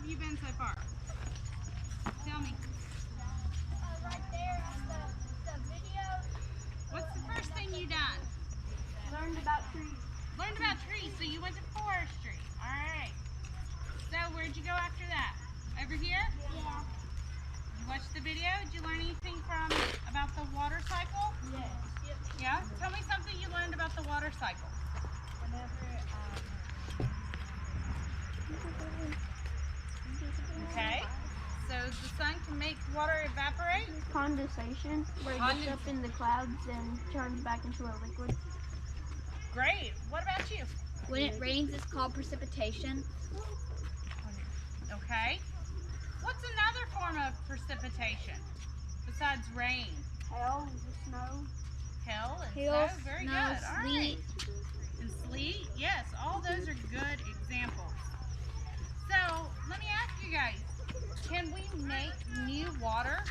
you been so far? Tell me. Right there on the video. What's the first thing you done? Learned about trees. Learned about trees, so you went to forestry. All right. So where'd you go after that? Over here? Yeah. You watched the video? Did you learn anything about the water cycle? Yes. Yep. Yeah? Tell me something you learned about the water cycle. Okay. So the sun can make water evaporate? Condensation, where it gets up in the clouds and turns back into a liquid. Great. What about you? When it rains, it's called precipitation. Okay. What's another form of precipitation besides rain? Hail, the snow. Hail and Hail, snow. Very snow, good. All right. sleet. And sleet. Yes, all those are good examples. So let me ask you guys, can we make new water?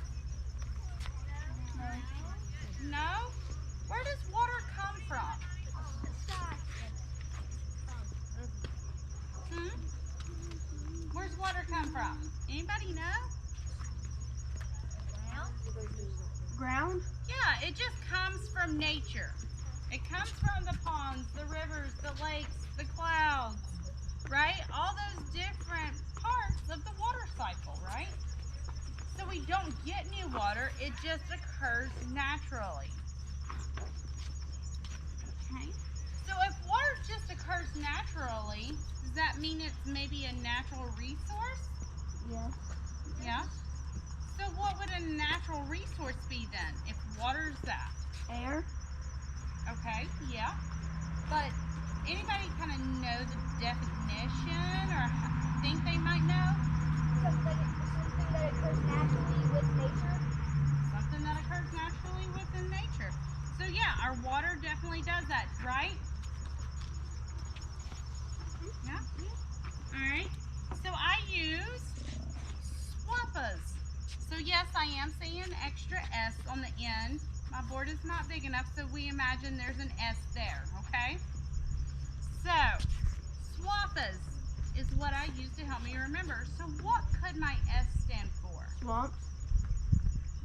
No? Where does water come from? Where's water come from? Anybody know? Ground? Yeah, it just comes from nature. It comes from the ponds, the rivers, the lakes, the clouds, right? All those different parts of the water cycle, right? So we don't get new water, it just occurs naturally. Okay. So if water just occurs naturally, does that mean it's maybe a natural resource? Yes. Yeah? So what would a natural resource be then, if water's that? Air? Okay, yeah. But anybody kind of know the definition or think they might know? Something that occurs naturally with nature. Something that occurs naturally within nature. So yeah, our water definitely does that, right? Yeah. All right. So I use SWCD. So yes, I am saying extra S on the end. My board is not big enough, so we imagine there's an S there, okay? So, SWCD is what I use to help me remember. So what could my S stand for? Swamps?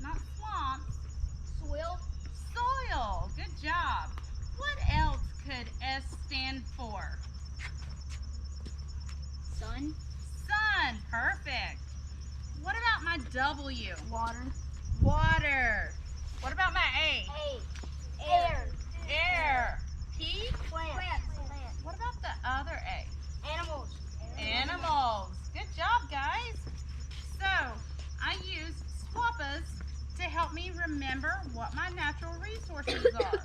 Not swamps. Soil. Soil. Good job. What else could S stand for? Sun. Sun. Perfect. What about my W? Water? Water. What about my A? Air. Air. P? Plants. What about the other A? Animals. Animals. Good job, guys. So, I use SWCD to help me remember what my natural resources are.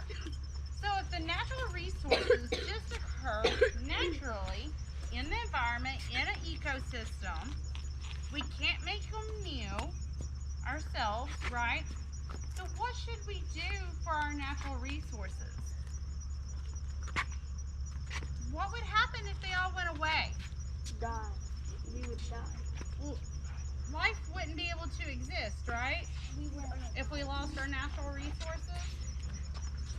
So, if the natural resources just occur naturally in the environment, in an ecosystem, we can't make them new ourselves, right? So, what should we do for our natural resources? What would happen if they all went away? Die. We would die. Life wouldn't be able to exist, right? If we lost our natural resources.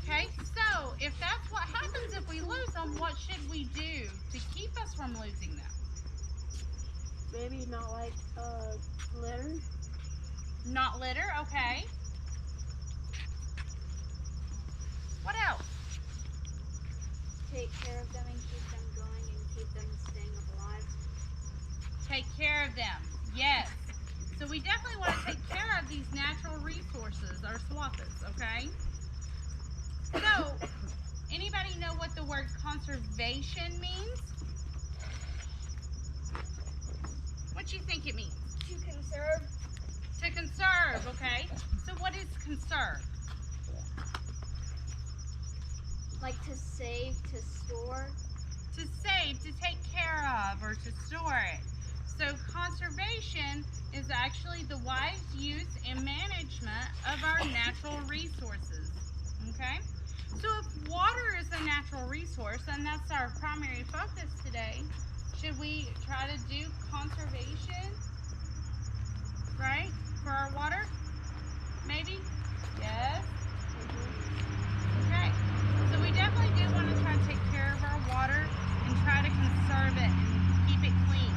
Okay, so if that's what happens if we lose them, what should we do to keep us from losing them? Maybe not like litter. Not litter, okay. What else? Take care of them and keep them going and keep them staying alive. Take care of them, yes. So we definitely want to take care of these natural resources, our SWCDs, okay? So, anybody know what the word conservation means? What do you think it means? To conserve. To conserve, okay. So what is conserve? Like to save, to store. To save, to take care of, or to store it. So conservation is actually the wise use and management of our natural resources, okay? So if water is a natural resource, and that's our primary focus today, should we try to do conservation, right, for our water? Maybe? Yes? Okay. So we definitely do want to try to take care of our water and try to conserve it and keep it clean.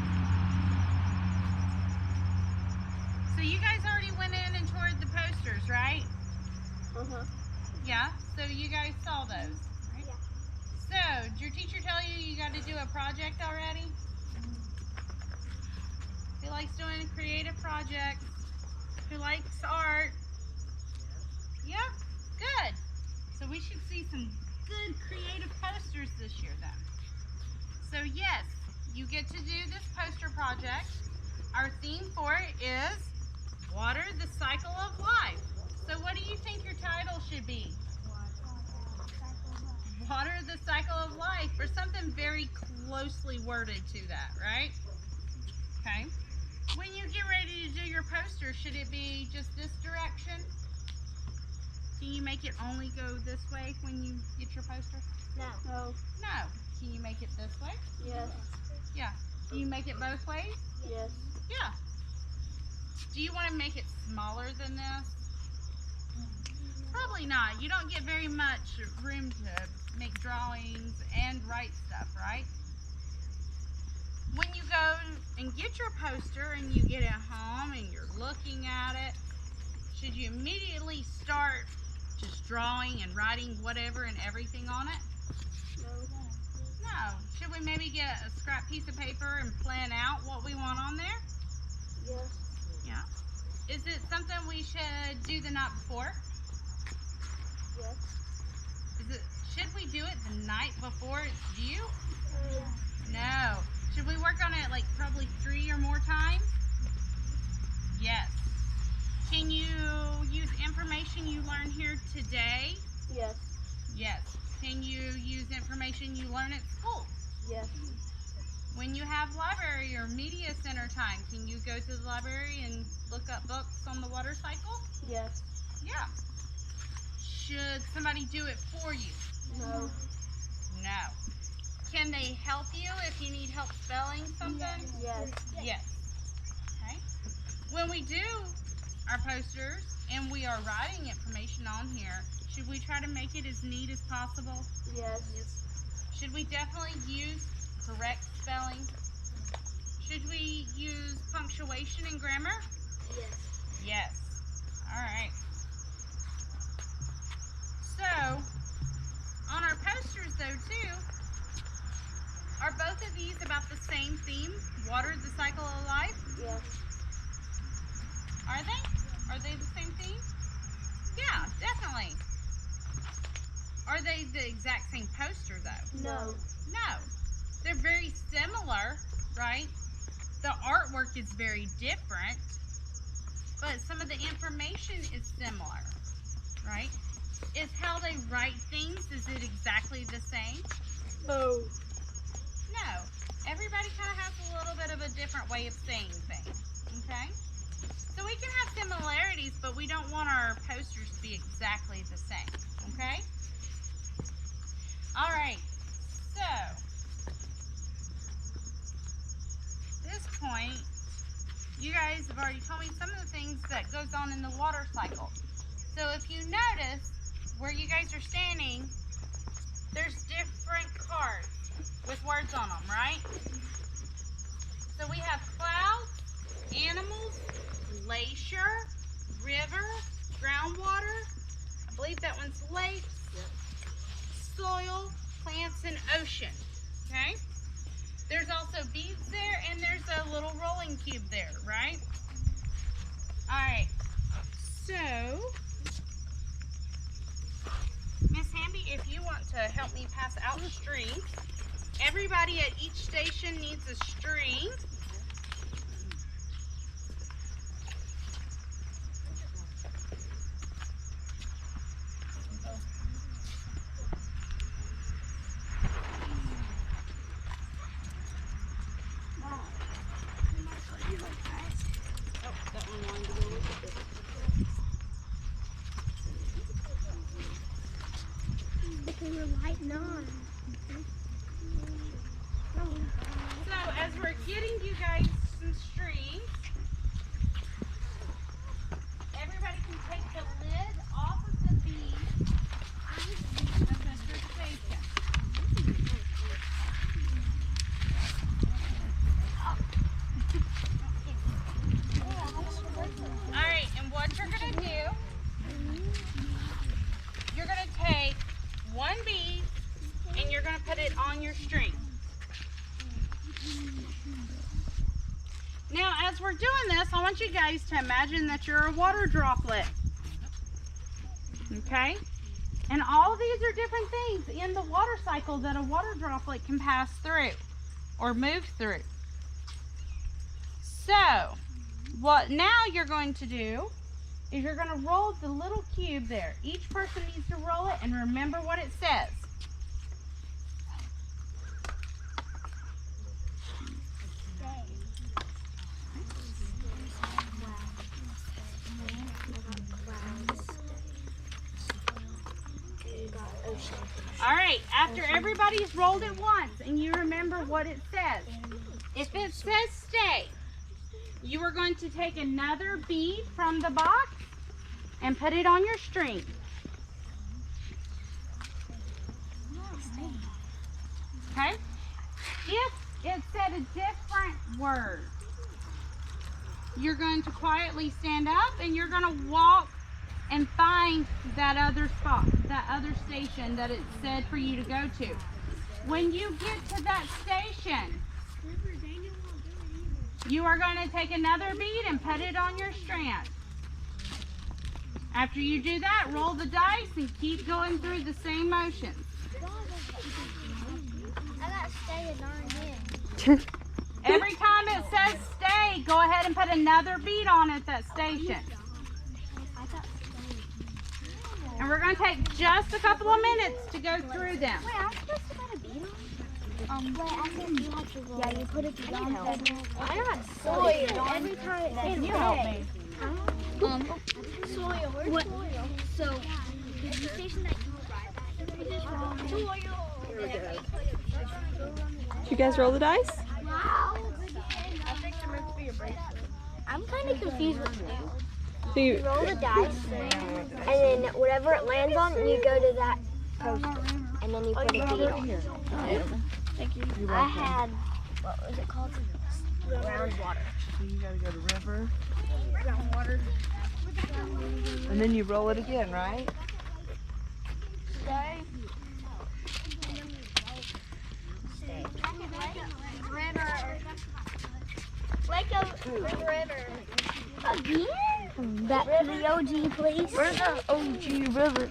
tried to do a project already? Who likes doing creative projects? Who likes art? Yeah? Good. So we should see some good creative posters this year then. So yes, you get to do this poster project. Our theme for it is Water the Cycle of Life. So what do you think your title should be? Water the Cycle of Life, or something very closely worded to that, right? Okay. When you get ready to do your poster, should it be just this direction? Can you make it only go this way when you get your poster? No. No. Can you make it this way? Yes. Yeah. Can you make it both ways? Yes. Yeah. Do you want to make it smaller than this? Probably not. You don't get very much room to make drawings and write stuff, right? When you go and get your poster and you get it home and you're looking at it, should you immediately start just drawing and writing whatever and everything on it? No. Should we maybe get a scrap piece of paper and plan out what we want on there? Yes. Yeah. Is it something we should do the night before? Yes. Should we do it the night before it's due? No. Should we work on it like probably 3 or more times? Yes. Can you use information you learned here today? Yes. Yes. Can you use information you learn at school? Yes. When you have library or media center time, can you go to the library and look up books on the water cycle? Yes. Yeah. Should somebody do it for you? No. No. Can they help you if you need help spelling something? Yes. Yes. Okay. When we do our posters and we are writing information on here, should we try to make it as neat as possible? Yes. Should we definitely use correct spelling? Should we use punctuation and grammar? Yes. Yes. All right. So, on our posters though too, are both of these about the same theme? Water the cycle of life? Yes. Are they? Are they the same theme? Yeah, definitely. Are they the exact same poster though? No. No. They're very similar, right? The artwork is very different, but some of the information is similar, right? Is how they write things, is it exactly the same? Oh. No. Everybody kind of has a little bit of a different way of saying things, okay? So we can have similarities, but we don't want our posters to be exactly the same, okay? All right, so at this point, you guys have already told me some of the things that goes on in the water cycle. So if you notice where you guys are standing, there's different cards with words on them, right? So we have clouds, animals, glacier, river, groundwater. I believe that one's lakes, soil, plants, and ocean. Okay? There's also beads there, and there's a little rolling cube there, right? All right. So, Miss Hamby, if you want to help me pass out strings, everybody at each station needs a string. They were lighting on. So as we're getting you guys some strings, everybody can take the lid off of the bead of Mr. Station. All right, and what you're going to do, you're going to take one bead and you're going to put it on your string. we're doing this, I want you guys to imagine that you're a water droplet. Okay? And all of these are different things in the water cycle that a water droplet can pass through or move through. So, what now you're going to do is you're going to roll the little cube there. Each person needs to roll it and remember what it says. All right, after everybody's rolled it once and you remember what it says, if it says stay, you are going to take another bead from the box and put it on your string. Okay? If it said a different word, you're going to quietly stand up and you're going to walk and find that other spot, that other station that it said for you to go to. When you get to that station, you are going to take another bead and put it on your strand. After you do that, roll the dice and keep going through the same motions. I got stay and darn in. Every time it says stay, go ahead and put another bead on at that station. And we're going to take just a couple of minutes to go through them. Wait, I'm supposed to put a bead on? Wait, I think you have to roll. Yeah, you put it down. I got soil. Every time it says Can you help me? soil. Where's soil? So, is the station that you arrive at? Soil. Did you guys roll the dice? Wow. I think they're meant to be your bracelet. I'm kind of confused what to do. So you, Roll the dice, and then whatever it lands on, you go to that post, and then you put a bead on. Thank you. I had, what was it called? Ground water. So you gotta go to river, Ground water. and then you roll it again, right? Stay. River. Lake of river. Again? Back to the OG, please. Where's the OG river?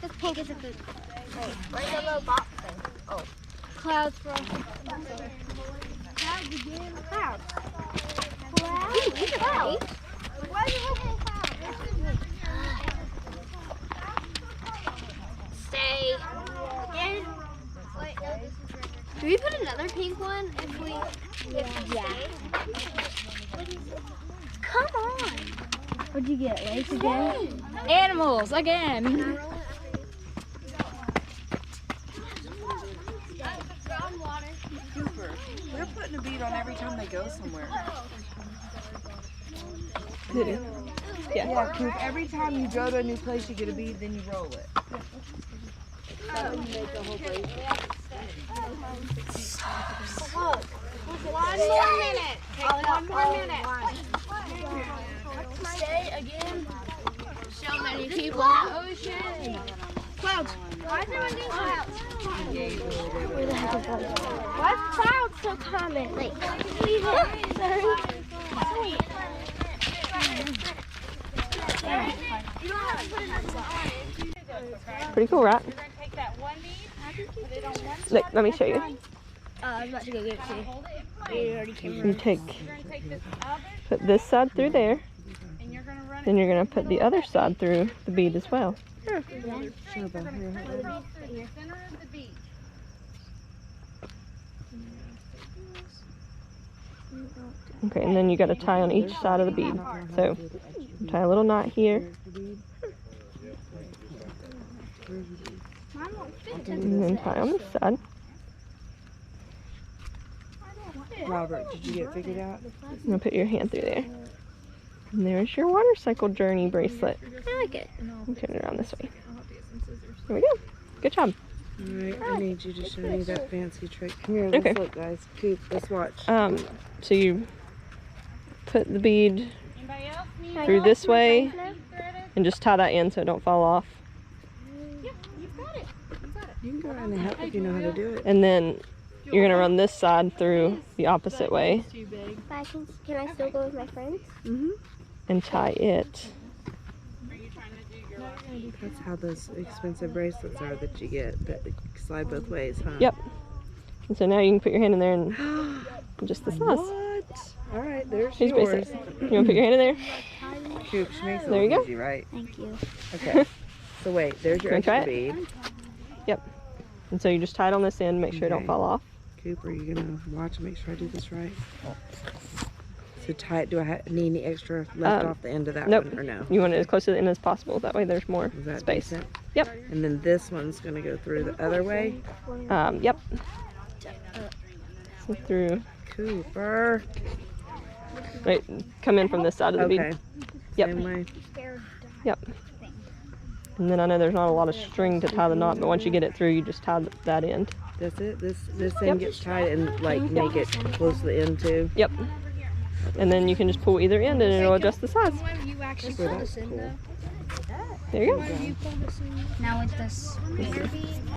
This pink is a food. Wait, where's the little box thing? Oh. Clouds for us. Clouds again? Clouds. Clouds? Clouds? Why are you looking at clouds? Stay. Again? Wait, no, this is river. Do we put another pink one if we stay? Come on. What'd you get? Lakes again? animals again. They're putting a bead on every time they go somewhere. Yeah. Coop, every time you go to a new place, you get a bead, then you roll it. One more minute. Take one more minute. Stay again. So many people in the ocean. Clouds. Why is everyone doing clouds? Where the heck is that? Why is clouds so common? Like, please, sorry. You don't have to put another one on. Pretty cool, right? You're going to take that one bead, put it on one Look, side. let me show you. I was about to go get it too. Hold it. You already came You take, You're going to take this other, put this side through there, and you're going to run it. then you're gonna put the other side through the bead as well. You're going to across through the center of the bead. Okay, and then you gotta tie on each side of the bead. So, tie a little knot here, and then tie on this side. Robert, did you get it figured out? And then put your hand through there. And there's your water cycle journey bracelet. I like it. And turn it around this way. There we go. Good job. Alright, I need you to show me that fancy trick. Come here, Okay. let's look, guys. Coop, let's watch. So you put the bead Anybody else need through this way threaded? and just tie that in so it don't fall off. Yep, you've got it. You can go around and help if you know how to do it. And then you're gonna run this side through the opposite way But can I still go with my friends? Mm-hmm. and tie it. That's how those expensive bracelets are that you get that slide both ways, huh? Yep. And so now you can put your hand in there and just the size. What? All right, there's Here's yours. bracelet. You wanna put your hand in there? Coop, she makes it There you look go. easy, right? Thank you. Okay. So wait, there's your Wanna try extra it? bead. Yep. And so you just tie it on this end, make sure it don't Okay. fall off. Coop, are you gonna watch and make sure I do this right? So tie it. Do I need any extra left off the end of that Nope. one, or no? You want it as close to the end as possible. That way there's more Is that space. decent? Yep. And then this one's gonna go through the other way. Yep. So through. Cooper. Right. Come in from this side of the Okay. bead. Yep. Same way. Yep. And then I know there's not a lot of string to tie the knot, but once you get it through, you just tie that end. That's it. This end Yep. gets tied and like make it close to the end too. Yep. And then you can just pull either end and it'll adjust the size. You actually Well, pull that's this in cool. though. There you go. Now with this